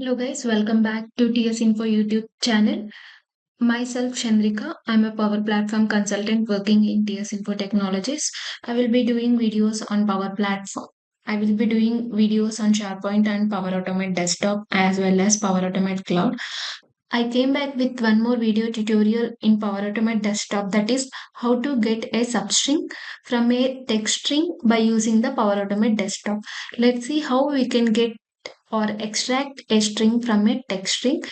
Hello guys, welcome back to Tsinfo YouTube channel. Myself Chandrika, I'm a Power Platform consultant working in Tsinfo Technologies. I will be doing videos on Power Platform. I will be doing videos on SharePoint and Power Automate Desktop as well as Power Automate Cloud. I came back with one more video tutorial in Power Automate Desktop, that is how to get a substring from a text string by using the Power Automate Desktop. Let's see how we can get or extract a string from a text string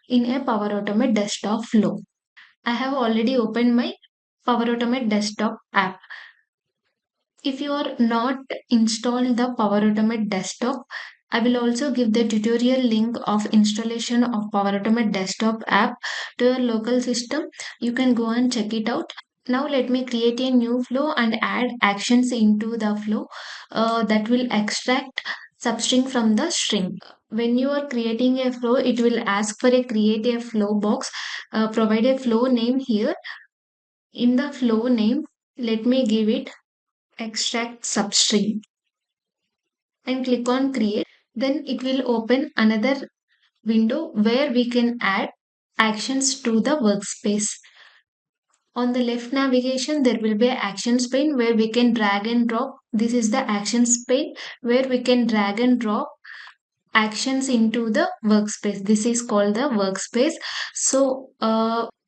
in a Power Automate desktop flow. I have already opened my Power Automate desktop app. If you are not installed the Power Automate desktop, I will also give the tutorial link of installation of Power Automate desktop app to your local system. You can go and check it out. Now let me create a new flow and add actions into the flow that will extract substring from the string. When you are creating a flow, it will ask for a create a flow box. Provide a flow name here. In the flow name, let me give it extract substring and click on create. Then it will open another window where we can add actions to the workspace. On the left navigation, there will be an actions pane where we can drag and drop. This is the actions pane where we can drag and drop actions into the workspace. This is called the workspace. So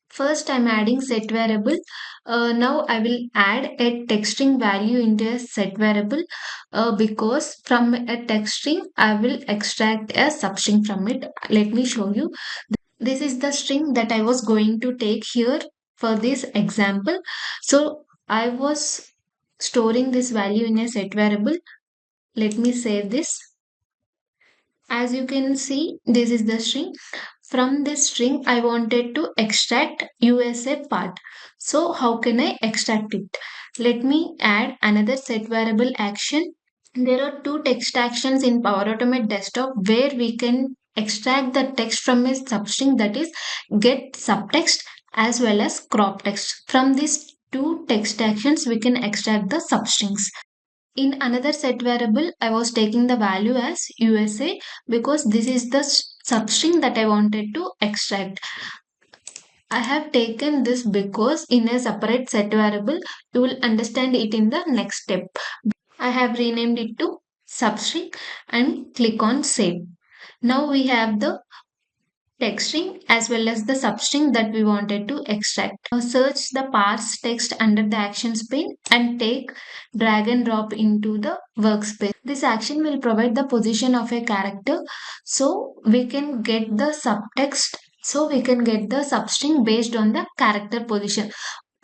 first I'm adding set variable. Now I will add a text string value into a set variable because from a text string I will extract a substring from it. Let me show you. This is the string that I was going to take here for this example. So I was storing this value in a set variable. Let me save this. As you can see, this is the string. From this string, I wanted to extract USA part. So how can I extract it? Let me add another set variable action. There are two text actions in Power Automate Desktop where we can extract the text from a substring, that is get subtext as well as crop text. From these two text actions, we can extract the substrings. In another set variable, I was taking the value as USA because this is the substring that I wanted to extract. I have taken this because in a separate set variable, you will understand it in the next step. I have renamed it to substring and click on save. Now we have the text string as well as the substring that we wanted to extract. Now search the parse text under the actions pane and take drag and drop into the workspace. This action will provide the position of a character so we can get the subtext. So we can get the substring based on the character position.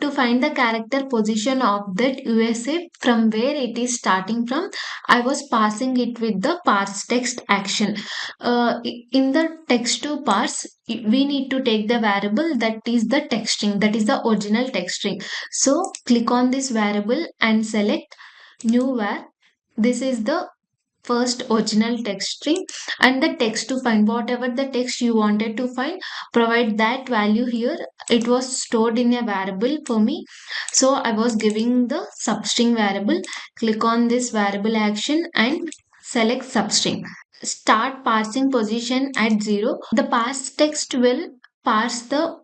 To find the character position of that USA from where it is starting from, I was passing it with the parse text action. In the text to parse, we need to take the variable that is the text string, that is the original text string. So click on this variable and select new var. This is the first original text string and the text to find whatever the text you wanted to find, provide that value here. It was stored in a variable for me, so I was giving the substring variable. Click on this variable action and select substring. Start parsing position at 0. The parse text will parse the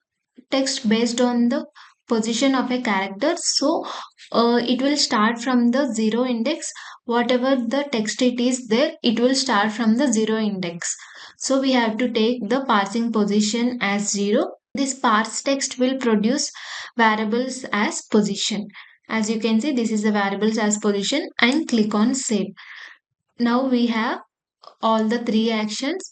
text based on the position of a character. So it will start from the 0 index. Whatever the text it is there, it will start from the 0 index. So we have to take the parsing position as 0. This parse text will produce variables as position. As you can see, this is the variables as position and click on save. Now we have all the three actions.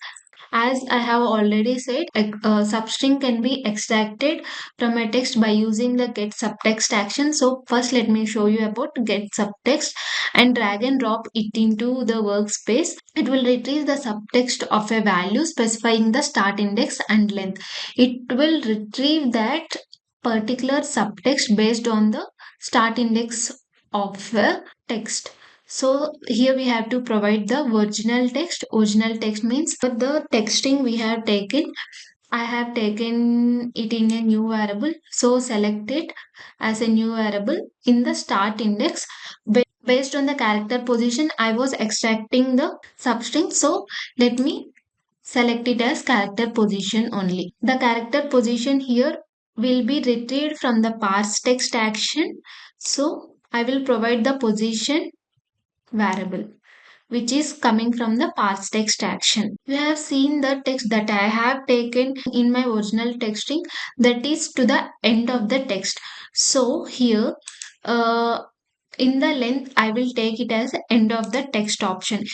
As I have already said, a substring can be extracted from a text by using the get subtext action. So first let me show you about get subtext and drag and drop it into the workspace. It will retrieve the subtext of a value specifying the start index and length. It will retrieve that particular subtext based on the start index of a text. So here we have to provide the original text. Original text means the texting we have taken. I have taken it in a new variable. So select it as a new variable in the start index. Based on the character position, I was extracting the substring. So let me select it as character position only. The character position here will be retrieved from the parse text action. So I will provide the position variable which is coming from the parse text action. You have seen the text that I have taken in my original text string, that is to the end of the text. So here in the length I will take it as end of the text option.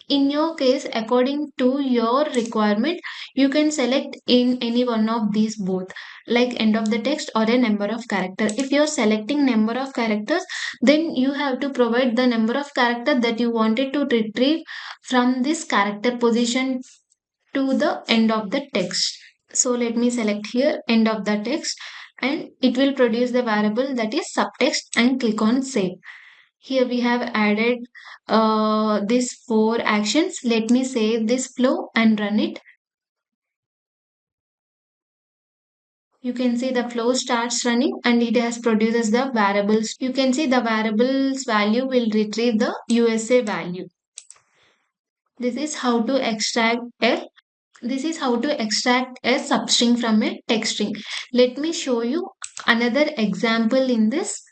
In your case, according to your requirement, you can select in any one of these both, like end of the text or a number of character. If you're selecting number of characters, then you have to provide the number of character that you wanted to retrieve from this character position to the end of the text. So let me select here end of the text, and it will produce the variable that is subtext and click on save. Here we have added these four actions. Let me save this flow and run it. You can see the flow starts running and it has produces the variables. You can see the variables value will retrieve the USA value. This is how to extract a substring from a text string. Let me show you another example in this.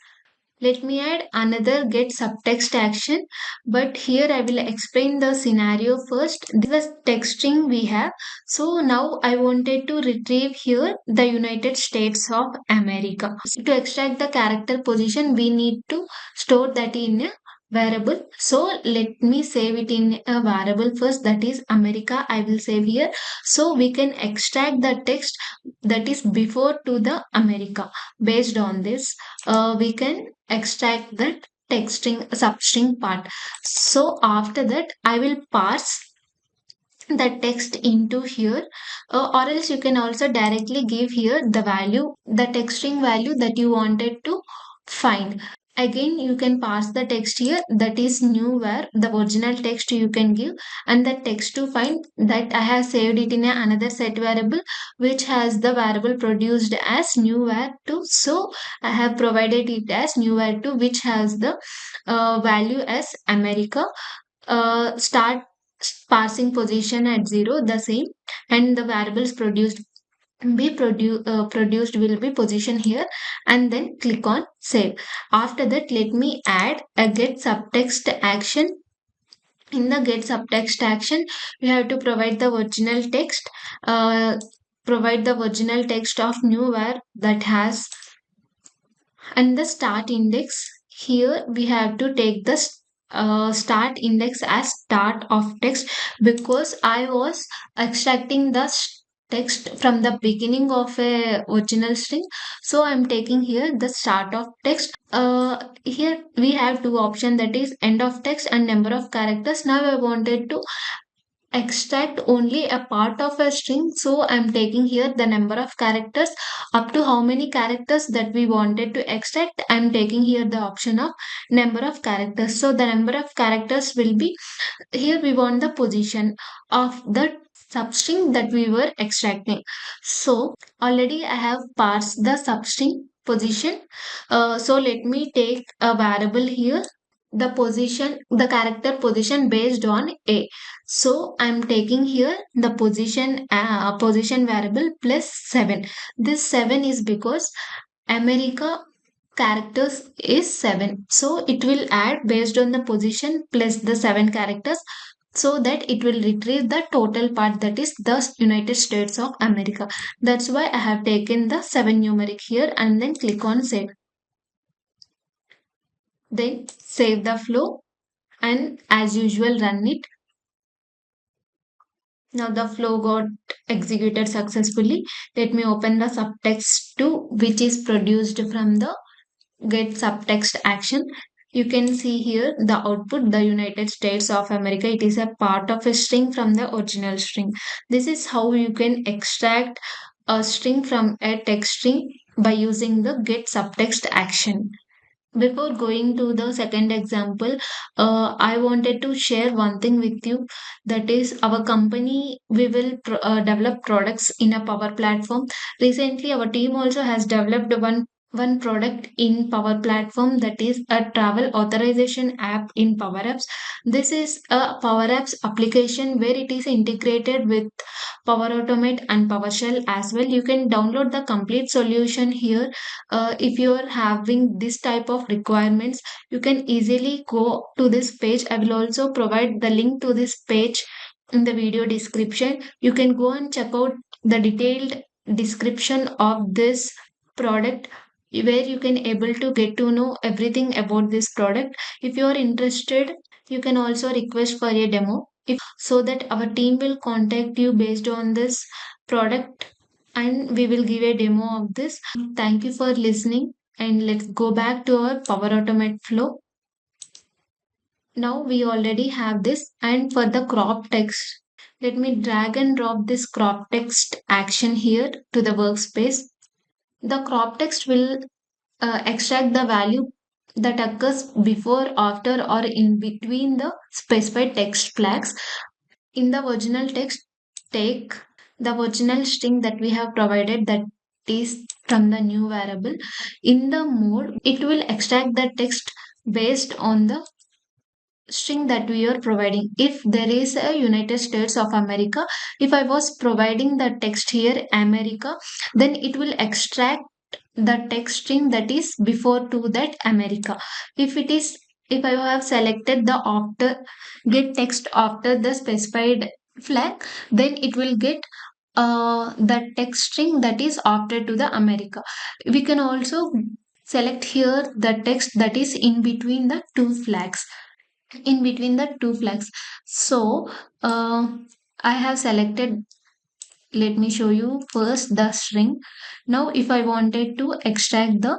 Let me add another get subtext action, but here I will explain the scenario first. This was text string we have. So now I wanted to retrieve here the United States of America. To extract the character position, we need to store that in a variable. So let me save it in a variable first, that is America. I will save here. So we can extract the text that is before to the America. Based on this, we can extract that texting substring part. So after that I will parse the text into here, or else you can also directly give here the value, the text string value that you wanted to find. Again you can pass the text here, that is new where the original text you can give, and the text to find that I have saved it in another set variable which has the variable produced as new where 2. So I have provided it as new where 2 which has the value as America. Start parsing position at 0 the same, and the variables produced will be position here, and then click on save. After that let me add a get subtext action. In the get subtext action we have to provide the original text, provide the original text of new where that has, and the start index. Here we have to take the start index as start of text, because I was extracting the text from the beginning of a original string. So I'm taking here the start of text. Here we have two options, that is end of text and number of characters. Now I wanted to extract only a part of a string, so I'm taking here the number of characters. Up to how many characters that we wanted to extract, I'm taking here the option of number of characters. So the number of characters will be, here we want the position of the substring that we were extracting. So already I have parsed the substring position. So let me take a variable here, the position, the character position based on a. So I'm taking here the position variable plus 7. This 7 is because America characters is 7, so it will add based on the position plus the 7 characters, so that it will retrieve the total part, that is the United States of America. That's why I have taken the 7 numeric here, and then click on save. Then save the flow and as usual run it. Now the flow got executed successfully. Let me open the subtext 2 which is produced from the get subtext action. You can see here the output, the United States of America. It is a part of a string from the original string. This is how you can extract a string from a text string by using the get subtext action. Before going to the second example, I wanted to share one thing with you. That is, our company, we will develop products in a Power Platform. Recently, our team also has developed one one product in Power Platform, that is a travel authorization app in Power Apps. This is a Power Apps application where it is integrated with Power Automate and PowerShell as well. You can download the complete solution here. If you are having this type of requirements, you can easily go to this page. I will also provide the link to this page in the video description. You can go and check out the detailed description of this product, where you can able to get to know everything about this product. If you are interested, you can also request for a demo, if so that our team will contact you based on this product, and we will give a demo of this. Thank you for listening, and let's go back to our Power Automate flow. Now we already have this, and for the crop text, let me drag and drop this crop text action here to the workspace. The crop text will extract the value that occurs before, after, or in between the specified text flags. In the original text, take the original string that we have provided, that is from the new variable. In the mode, it will extract the text based on the string that we are providing. If there is a United States of America, if I was providing the text here America, then it will extract the text string that is before to that America. If it is, if I have selected the after, get text after the specified flag, then it will get the text string that is after to the America. We can also select here the text that is in between the two flags, in between the two flags. So I have selected, let me show you first the string. Now if I wanted to extract the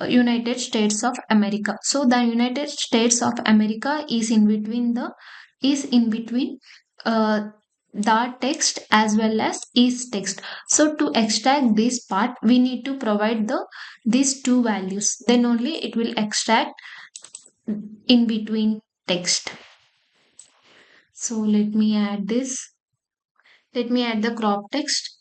United States of America, so the United States of America is in between the, is in between uh, the text as well as is text. So to extract this part, we need to provide the these two values, then only it will extract in between text. So let me add this. Let me add the crop text.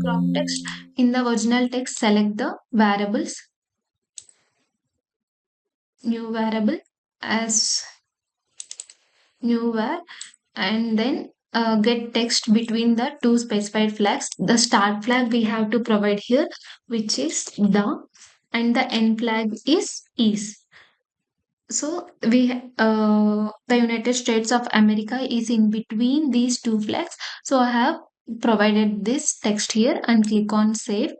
Crop text. In the original text, select the variables, new variable as new var, and then get text between the two specified flags. The start flag we have to provide here, which is the, and the end flag is. So we the United States of America is in between these two flags. So I have provided this text here and click on save.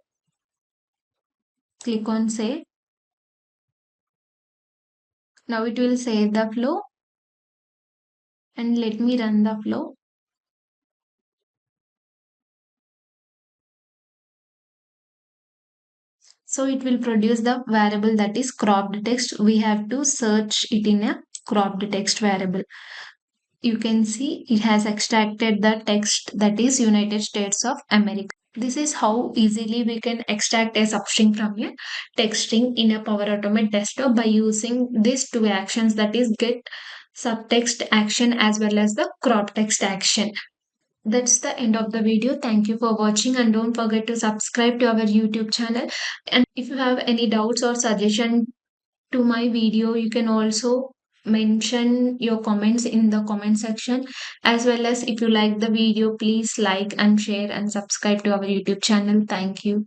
Click on save. Now it will save the flow, and let me run the flow. So it will produce the variable that is cropped text. We have to search it in a cropped text variable. You can see it has extracted the text that is United States of America. This is how easily we can extract a substring from a text string in a Power Automate desktop by using these two actions, that is get subtext action as well as the crop text action. That's the end of the video. Thank you for watching, and don't forget to subscribe to our YouTube channel. And if you have any doubts or suggestion to my video, you can also mention your comments in the comment section. As well as if you like the video, please like and share and subscribe to our YouTube channel. Thank you.